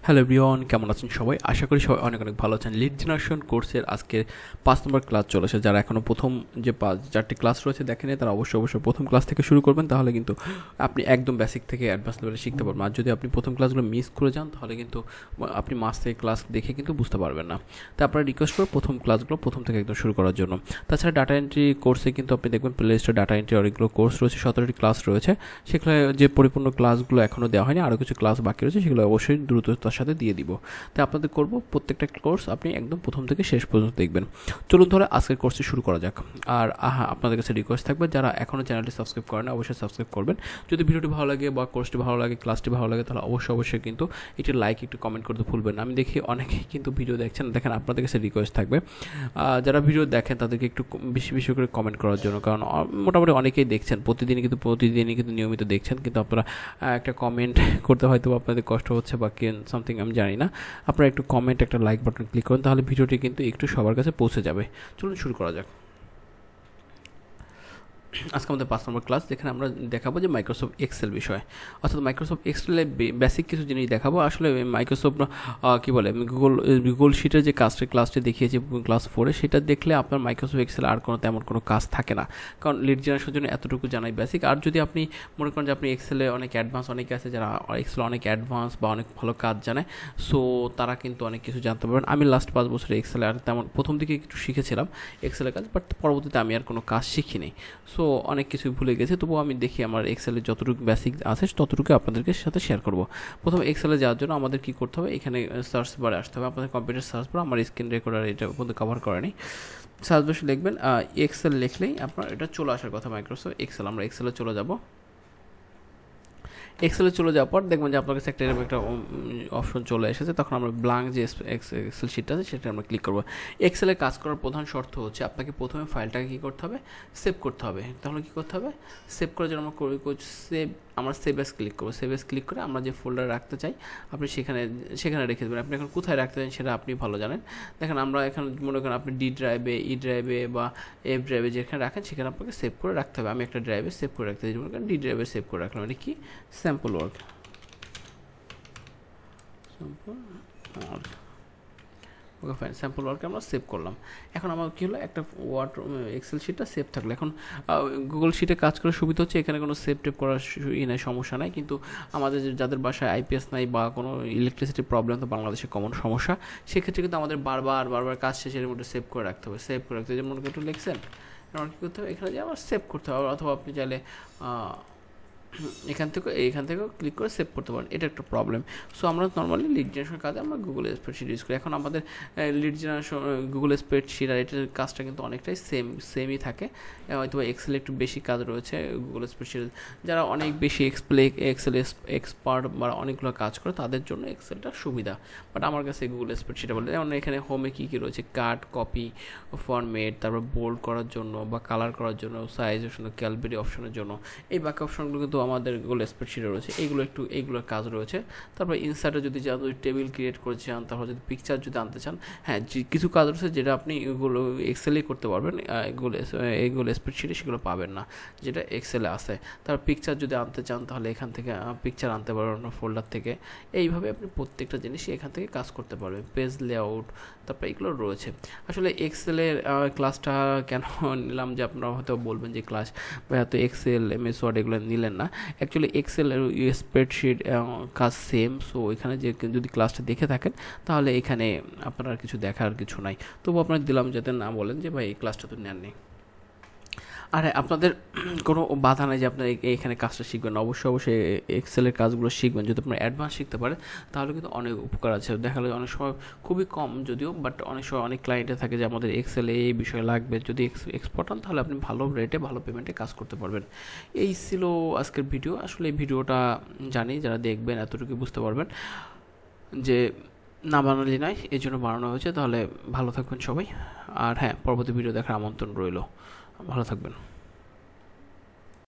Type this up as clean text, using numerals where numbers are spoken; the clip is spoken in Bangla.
হ্যালো এভরিওয়ান, কেমন আছেন সবাই? আশা করি সবাই অনেক অনেক ভালো আছেন। লিড জেনারেশন কোর্সের আজকে 5 নম্বর ক্লাস চলেছে। যারা এখনও প্রথম যে 4টি ক্লাস রয়েছে দেখেনি, তারা অবশ্যই প্রথম ক্লাস থেকে শুরু করবেন। তাহলে কিন্তু আপনি একদম বেসিক থেকে অ্যাডভান্স লেভেলে শিখতে পারবেন। আর যদি আপনি প্রথম ক্লাসগুলো মিস করে যান, তাহলে কিন্তু আপনি মাস থেকে ক্লাস দেখে কিন্তু বুঝতে পারবেন না। তো আপনারা রিকোয়েস্ট করে প্রথম ক্লাসগুলো প্রথম থেকে একদম শুরু করার জন্য। তাছাড়া ডাটা এন্ট্রি কোর্সে কিন্তু আপনি দেখবেন প্লে লিস্টে ডাটা এন্ট্রি অনেকগুলো কোর্স রয়েছে, 17টি ক্লাস রয়েছে। সেখানে যে পরিপূর্ণ ক্লাসগুলো এখনও দেওয়া হয়নি, আরও কিছু ক্লাস বাকি রয়েছে, সেগুলো অবশ্যই দ্রুততার সাথে দিয়ে দিব। তাই আপনাদের করব প্রত্যেকটা কোর্স আপনি একদম প্রথম থেকে শেষ পর্যন্ত দেখবেন। চলুন তাহলে আজকের কোর্সটি শুরু করা যাক। আর আপনাদের কাছে রিকোয়েস্ট থাকবে, যারা এখনও চ্যানেলটি সাবস্ক্রাইব করেন অবশ্যই সাবস্ক্রাইব করবেন। যদি ভিডিওটি ভালো লাগে বা কোর্সটি ভালো লাগে, ক্লাসটি ভালো লাগে, তাহলে অবশ্যই কিন্তু একটি লাইক, একটু কমেন্ট করতে ভুলবেন না। আমি দেখি অনেকেই কিন্তু ভিডিও দেখছেন, দেখেন আপনাদের কাছে রিকোয়েস্ট থাকবে যারা ভিডিও দেখেন তাদেরকে একটু বেশি বেশি করে কমেন্ট করার জন্য, কারণ মোটামুটি অনেকেই দেখছেন, প্রতিদিনই কিন্তু নিয়মিত দেখছেন, কিন্তু আপনারা একটা কমেন্ট করতে হয়তো আপনাদের কষ্ট হচ্ছে বা সামথিং আমি জানি না। আপনারা একটু কমেন্ট, একটা লাইক বাটন ক্লিক করুন, তাহলে ভিডিওটি কিন্তু একটু সবার কাছে পৌঁছে যাবে। চলুন শুরু করা যাক। আজকে আমাদের 5 নম্বর ক্লাস, যেখানে আমরা দেখাবো যে মাইক্রোসফট এক্সেল বিষয়, অর্থাৎ মাইক্রোসফট এক্সেলের বেসিক কিছু জিনিস দেখাবো। আসলে মাইক্রোসফট কী বলে, গুগল শিটের যে ক্লাসটি দেখিয়েছি ক্লাস 4-এ, সেটা দেখলে আপনার মাইক্রোসফট এক্সেল আর তেমন কোনো কাজ থাকে না, কারণ লিড জেনারেশনের জন্য এতটুকু জানাই বেসিক। আর যদি আপনি মনে করেন যে আপনি এক্সেলে অনেক অ্যাডভান্স, অনেকে আছে যারা এক্সেলে অনেক অ্যাডভান্স বা অনেক ভালো কাজ জানে, সো তারা কিন্তু অনেক কিছু জানতে পারবেন। আমি লাস্ট 5 বছরে এক্সেলে আর তেমন প্রথম দিকে একটু শিখেছিলাম এক্সেলের কাজ, বাট পরবর্তীতে আমি আর কোনো কাজ শিখিনি, সো অনেক কিছু ভুলে গেছে। তবুও আমি দেখি আমার এক্সেলের যতটুকু বেসিক আছে ততটুকু আপনাদেরকে সাথে শেয়ার করব। প্রথম এক্সেলে যাওয়ার জন্য আমাদের কী করতে হবে, এখানে সার্চ বারে আসতে হবে। আপনাদের কম্পিউটার সার্চ বার, আমার স্ক্রিন রেকর্ডার এটা পর্যন্ত কভার করেনি। সার্চ বসে লিখবেন এক্সেল, লিখলেই আপনার এটা চলে আসার কথা মাইক্রোসফট এক্সেল। আমরা এক্সেলে চলে যাব। এক্সেলে চলে যাওয়ার পর দেখবেন যে আপনার কাছে একটা অপশন চলে এসেছে। তখন আমরা ব্ল্যাঙ্ক যে এক্সেল শিটটা আছে সেটা আমরা ক্লিক করবো। এক্সেলে কাজ করার প্রধান শর্ত হচ্ছে আপনাকে প্রথমে ফাইলটাকে কী করতে হবে, সেভ করতে হবে। তাহলে কী করতে হবে, সেভ করার জন্য আমরা সেভ অ্যাজ ক্লিক করবো। সেভ অ্যাজ ক্লিক করে আমরা যে ফোল্ডার রাখতে চাই আপনি সেখানে রেখে দেবেন। আপনি এখন কোথায় রাখতে চান সেটা আপনি ভালো জানেন। দেখেন আমরা এখন মনে করেন আপনি ডি ড্রাইভে, ই ড্রাইভে বা এফ ড্রাইভে যেখানে রাখেন সেখানে আপনাকে সেভ করে রাখতে হবে। আমি একটা ড্রাইভে সেভ করে রাখতে চাই, মনে করেন ডি ড্রাইভে সেভ করে রাখলাম। এটা কি, sample work. Okay fine, sample ওয়ার্কে আমরা সেভ করলাম। এখন আমার কী হলো, একটা এক্সেল শিটটা সেভ থাকলো। এখন গুগল শিটে কাজ করার সুবিধা হচ্ছে এখানে কোনো সেভ টেপ করার সমস্যা নাই, কিন্তু আমাদের যাদের বাসায় আইপিএস নাই বা কোনো ইলেকট্রিসিটির প্রবলেম, তো বাংলাদেশে কমন সমস্যা, সেক্ষেত্রে কিন্তু আমাদের বারবার কাজ শেষের মধ্যে সেভ করে রাখতে হবে। সেভ করে রাখতে হবে, যেমন একটু লিখছেন, আমার কী করতে হবে, এখানে যে আমার সেভ করতে হবে, অথবা আপনি চাইলে এখান থেকেও ক্লিক করে সেভ করতে পারেন। এটা একটা প্রবলেম। সো আমরা নর্মালি লিড জেনারেশনের কাজে আমরা গুগল স্প্রেডশিট ইউজ করি। এখন আমাদের লিড জেনারেশন গুগল স্প্রেডশিট আর এটার কাজটা কিন্তু অনেকটাই সেমই থাকে, হয়তো এক্সেল একটু বেশি কাজ রয়েছে। গুগল স্প্রেডশিট যারা অনেক বেশি এক্সেল এক্সপার্ট বা অনেকগুলো কাজ করে তাদের জন্য এক্সেলটা সুবিধা, বাট আমার কাছে গুগল স্প্রেডশিটে বলে। যেমন এখানে হোমে কী কী রয়েছে, কাট, কপি, ফরম্যাট, তারপর বোল্ড করার জন্য বা কালার করার জন্য, সাইজ অপশন, ক্যালবেরি অপশনের জন্য, এই বাকি অপশনগুলো কিন্তু আমাদের গুগল স্প্রেডশিটে রয়েছে। এইগুলোর কাজ রয়েছে। তারপর ইনসার্টে যদি টেবিল ক্রিয়েট করে চান, তারপর যদি পিকচার যদি আনতে চান, হ্যাঁ কিছু কাজ রয়েছে যেটা আপনি এগুলো এক্সেলেই করতে পারবেন, এগুলো স্প্রেডশিটে সেগুলো পাবেন না, যেটা এক্সেলে আসে। তারপর পিকচার যদি আনতে চান তাহলে এখান থেকে পিকচার আনতে পারবেন ফোল্ডার থেকে। এইভাবে আপনি প্রত্যেকটা জিনিসই এখান থেকে কাজ করতে পারবেন। পেজ লেআউট, তারপর এগুলো রয়েছে। আসলে এক্সেলের ক্লাসটা কেন নিলাম, যে আপনারা হয়তো বলবেন যে ক্লাস বা হয়তো এক্সেল, এমএস ওয়ার্ড এগুলো নিলেন না। অ্যাকচুয়ালি এক্সেল আর স্প্রেডশিট কাজ সেম। সো এখানে যে যদি ক্লাসটা দেখে থাকেন তাহলে এখানে আপনার কিছু দেখার কিছু নাই। তবু আপনার দিলাম যাতে না বলেন যে ভাই এই ক্লাসটা তো নেননি। আর আপনাদের কোনো বাধা নেই যে আপনার এখানে কাজটা শিখবেন, অবশ্যই এক্সেলের কাজগুলো শিখবেন। যদি আপনার অ্যাডভান্স শিখতে পারেন তাহলে কিন্তু অনেক উপকার আছে। দেখা যায় অনেক সময় খুবই কম যদিও, বাট অনেক সময় অনেক ক্লায়েন্টে থাকে যে আমাদের এক্সেলে এই বিষয় লাগবে, যদি এক্সপার্ট হন তাহলে আপনি ভালো রেটে ভালো পেমেন্টে কাজ করতে পারবেন। এই ছিল আজকের ভিডিও। আসলে এই ভিডিওটা জানি যারা দেখবেন এতটুকু বুঝতে পারবেন যে না বানালি নাই, এই জন্য বানানো হয়েছে। তাহলে ভালো থাকবেন সবাই, আর হ্যাঁ পরবর্তী ভিডিও দেখার আমন্ত্রণ রইল। ভালো থাকবেন।